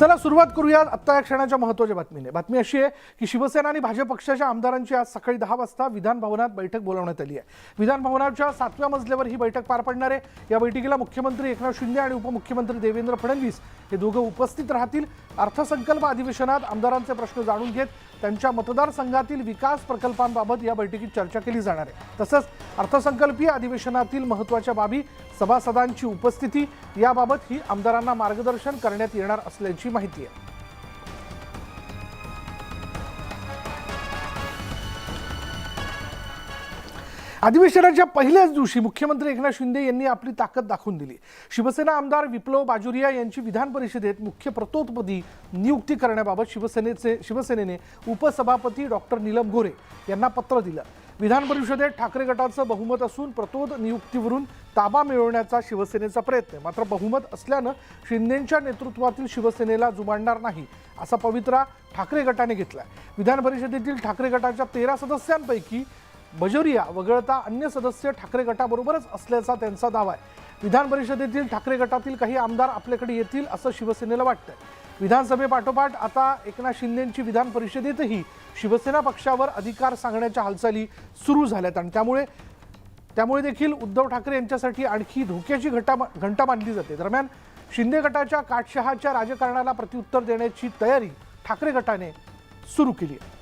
चला सुरुवात करूया आत्ता या क्षणाच्या महत्त्वाच्या बातमीने। बातमी अशी आहे की शिवसेना आणि भाजप पक्षाच्या आमदारांची आज सकाळी 10 वाजता विधान भवनात बैठक बोलावण्यात आली आहे। विधान भवनाच्या 7व्या मजल्यावर ही बैठक पार पडणार आहे। या बैठकीला मुख्यमंत्री एकनाथ शिंदे आणि उपमुख्यमंत्री देवेंद्र फडणवीस हे दोघे उपस्थित राहतील। अर्थसंकल्प अधिवेशनात आमदारांचे प्रश्न जाणून घेत त्यांच्या मतदारसंघातील विकास प्रकल्पांबाबत या बैठकीत चर्चा केली जाणार आहे। तसंच अर्थसंकल्पीय अधिवेशनातील महत्त्वाच्या बाबी, सभासदांची उपस्थिती याबाबत ही आमदारांना मार्गदर्शन करण्यात येणार असल्याची माहिती आहे। अधिवेशनाच्या पहिल्याच दिवशी मुख्यमंत्री एकनाथ शिंदे यांनी आपली ताकद दाखवून दिली। शिवसेना आमदार विप्लव बाजुरिया यांची विधान परिषदेत मुख्य प्रतोदपदी नियुक्ती करण्याबाबत शिवसेनेने उपसभापती डॉक्टर नीलम गोरे यांना पत्र दिलं। विधान परिषदेत ठाकरे गटाचं बहुमत असून प्रतोद नियुक्तीवरून ताबा मिळवण्याचा शिवसेनेचा प्रयत्न आहे। मात्र बहुमत असल्यानं शिंदेंच्या नेतृत्वातील शिवसेनेला जुमानणार नाही असा पवित्रा ठाकरे गटाने घेतलाय। विधान परिषदेतील ठाकरे गटाच्या 13 सदस्यांपैकी बाजुरिया वगळता अन्य सदस्य ठाकरे गटाबरोबरच असल्याचा त्यांचा दावा आहे। विधान परिषदेतील ठाकरे गटातील काही आमदार आपल्याकडे येतील असं शिवसेनेला वाटतंय। विधानसभेपाठोपाठ आता एकनाथ शिंदेंची विधान परिषदेतही शिवसेना पक्षावर अधिकार सांगण्याच्या हालचाली सुरू झाल्यात आणि त्यामुळे देखील उद्धव ठाकरे यांच्यासाठी आणखी धोक्याची घंटा बांधली जाते। दरम्यान शिंदे गटाच्या काटशहाच्या राजकारणाला प्रत्युत्तर देण्याची तयारी ठाकरे गटाने सुरू केली आहे।